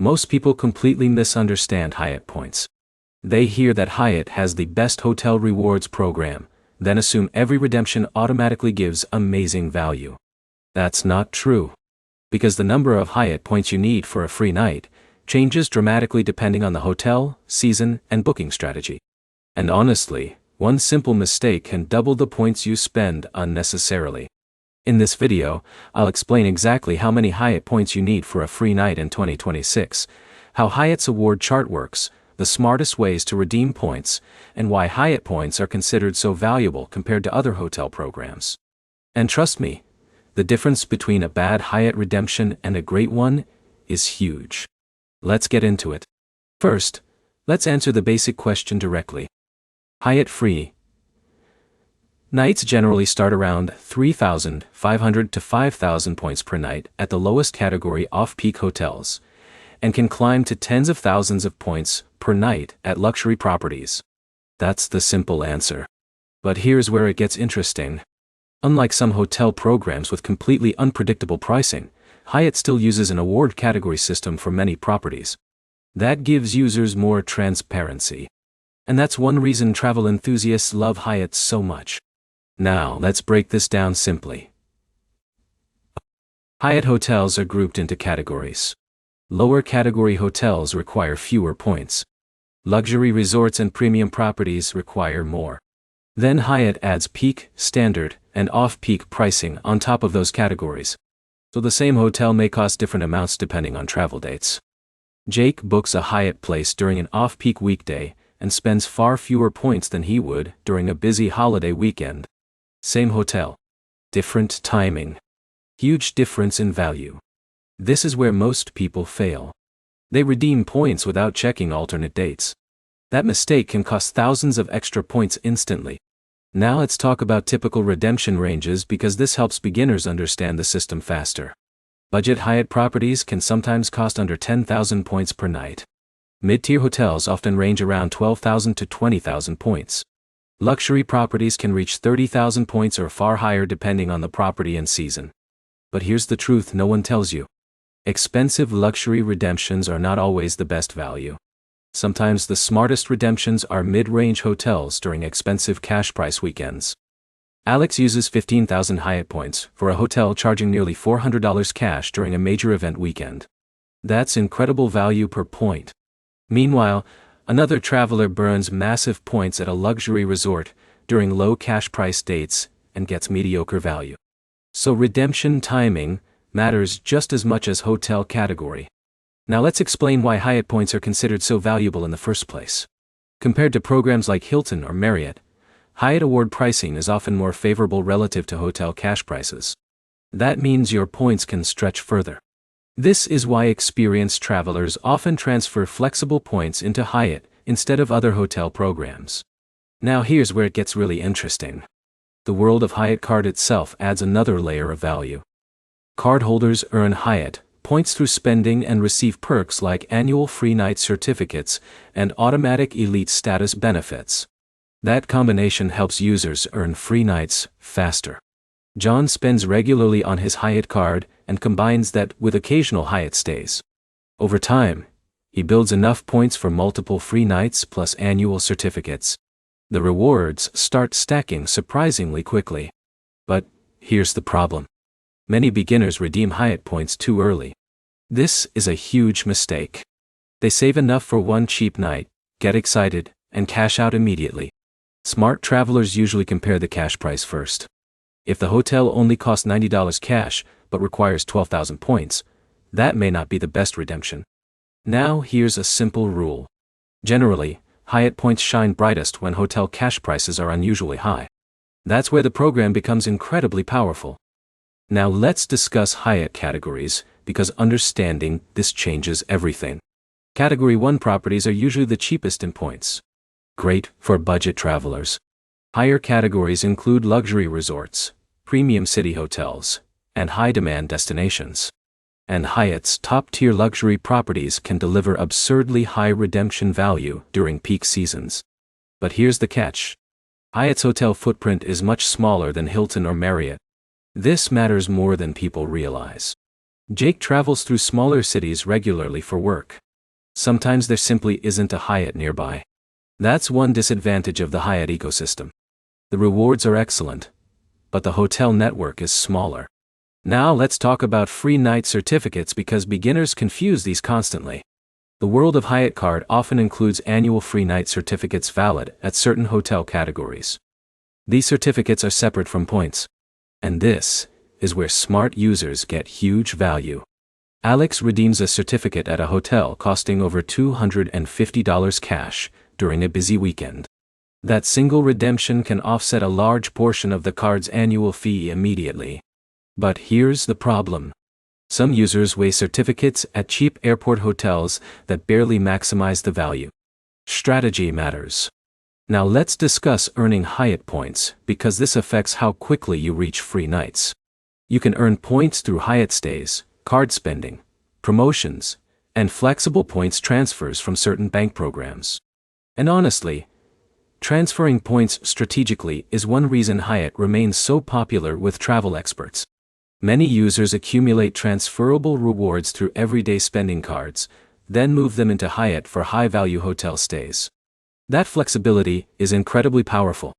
Most people completely misunderstand Hyatt points. They hear that Hyatt has the best hotel rewards program, then assume every redemption automatically gives amazing value. That's not true. Because the number of Hyatt points you need for a free night changes dramatically depending on the hotel, season, and booking strategy. And honestly, one simple mistake can double the points you spend unnecessarily. In this video, I'll explain exactly how many Hyatt points you need for a free night in 2026, how Hyatt's award chart works, the smartest ways to redeem points, and why Hyatt points are considered so valuable compared to other hotel programs. And trust me, the difference between a bad Hyatt redemption and a great one is huge. Let's get into it. First, let's answer the basic question directly. Hyatt free nights generally start around 3,500 to 5,000 points per night at the lowest category off-peak hotels, and can climb to tens of thousands of points per night at luxury properties. That's the simple answer. But here's where it gets interesting. Unlike some hotel programs with completely unpredictable pricing, Hyatt still uses an award category system for many properties. That gives users more transparency. And that's one reason travel enthusiasts love Hyatt so much. Now, let's break this down simply. Hyatt hotels are grouped into categories. Lower category hotels require fewer points. Luxury resorts and premium properties require more. Then Hyatt adds peak, standard, and off-peak pricing on top of those categories. So the same hotel may cost different amounts depending on travel dates. Jake books a Hyatt place during an off-peak weekday and spends far fewer points than he would during a busy holiday weekend. Same hotel. Different timing. Huge difference in value. This is where most people fail. They redeem points without checking alternate dates. That mistake can cost thousands of extra points instantly. Now let's talk about typical redemption ranges because this helps beginners understand the system faster. Budget Hyatt properties can sometimes cost under 10,000 points per night. Mid-tier hotels often range around 12,000 to 20,000 points. Luxury properties can reach 30,000 points or far higher depending on the property and season. But here's the truth no one tells you. Expensive luxury redemptions are not always the best value. Sometimes the smartest redemptions are mid-range hotels during expensive cash price weekends. Alex uses 15,000 Hyatt points for a hotel charging nearly $400 cash during a major event weekend. That's incredible value per point. Meanwhile, another traveler burns massive points at a luxury resort during low cash price dates and gets mediocre value. So redemption timing matters just as much as hotel category. Now let's explain why Hyatt points are considered so valuable in the first place. Compared to programs like Hilton or Marriott, Hyatt award pricing is often more favorable relative to hotel cash prices. That means your points can stretch further. This is why experienced travelers often transfer flexible points into Hyatt instead of other hotel programs. Now here's where it gets really interesting. The world of Hyatt Card itself adds another layer of value. Cardholders earn Hyatt points through spending and receive perks like annual free night certificates and automatic elite status benefits. That combination helps users earn free nights faster. John spends regularly on his Hyatt Card and combines that with occasional Hyatt stays. Over time, he builds enough points for multiple free nights plus annual certificates. The rewards start stacking surprisingly quickly. But here's the problem. Many beginners redeem Hyatt points too early. This is a huge mistake. They save enough for one cheap night, get excited, and cash out immediately. Smart travelers usually compare the cash price first. If the hotel only costs $90 cash but requires 12,000 points, that may not be the best redemption. Now here's a simple rule. Generally, Hyatt points shine brightest when hotel cash prices are unusually high. That's where the program becomes incredibly powerful. Now let's discuss Hyatt categories, because understanding this changes everything. Category 1 properties are usually the cheapest in points. Great for budget travelers. Higher categories include luxury resorts, premium city hotels, and high-demand destinations. And Hyatt's top-tier luxury properties can deliver absurdly high redemption value during peak seasons. But here's the catch. Hyatt's hotel footprint is much smaller than Hilton or Marriott. This matters more than people realize. Jake travels through smaller cities regularly for work. Sometimes there simply isn't a Hyatt nearby. That's one disadvantage of the Hyatt ecosystem. The rewards are excellent, but the hotel network is smaller. Now let's talk about free night certificates because beginners confuse these constantly. The World of Hyatt card often includes annual free night certificates valid at certain hotel categories. These certificates are separate from points. And this is where smart users get huge value. Alex redeems a certificate at a hotel costing over $250 cash during a busy weekend. That single redemption can offset a large portion of the card's annual fee immediately. But here's the problem. Some users weigh certificates at cheap airport hotels that barely maximize the value. Strategy matters. Now let's discuss earning Hyatt points because this affects how quickly you reach free nights. You can earn points through Hyatt stays, card spending, promotions, and flexible points transfers from certain bank programs. And honestly, transferring points strategically is one reason Hyatt remains so popular with travel experts. Many users accumulate transferable rewards through everyday spending cards, then move them into Hyatt for high-value hotel stays. That flexibility is incredibly powerful.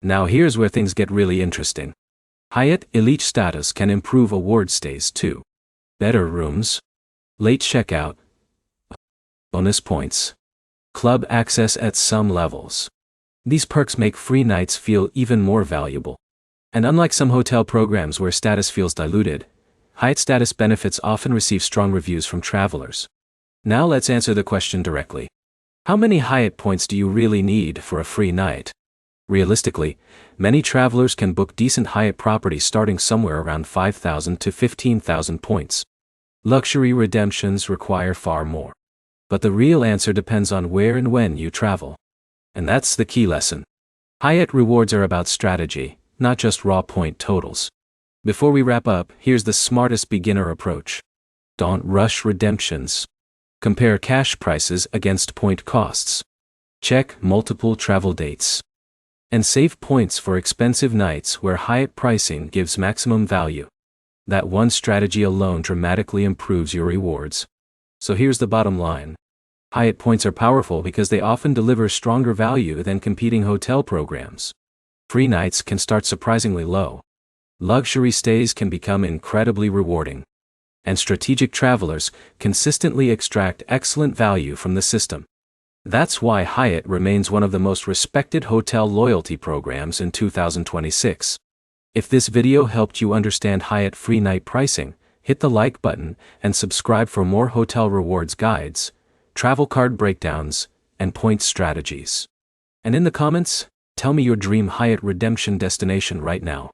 Now here's where things get really interesting. Hyatt Elite status can improve award stays too. Better rooms, late checkout, bonus points, club access at some levels. These perks make free nights feel even more valuable. And unlike some hotel programs where status feels diluted, Hyatt status benefits often receive strong reviews from travelers. Now let's answer the question directly. How many Hyatt points do you really need for a free night? Realistically, many travelers can book decent Hyatt properties starting somewhere around 5,000 to 15,000 points. Luxury redemptions require far more. But the real answer depends on where and when you travel. And that's the key lesson. Hyatt rewards are about strategy, not just raw point totals. Before we wrap up, here's the smartest beginner approach. Don't rush redemptions. Compare cash prices against point costs. Check multiple travel dates. And save points for expensive nights where Hyatt pricing gives maximum value. That one strategy alone dramatically improves your rewards. So here's the bottom line. Hyatt points are powerful because they often deliver stronger value than competing hotel programs. Free nights can start surprisingly low. Luxury stays can become incredibly rewarding. And strategic travelers consistently extract excellent value from the system. That's why Hyatt remains one of the most respected hotel loyalty programs in 2026. If this video helped you understand Hyatt free night pricing, hit the like button and subscribe for more hotel rewards guides, travel card breakdowns, and point strategies. And in the comments, tell me your dream Hyatt redemption destination right now.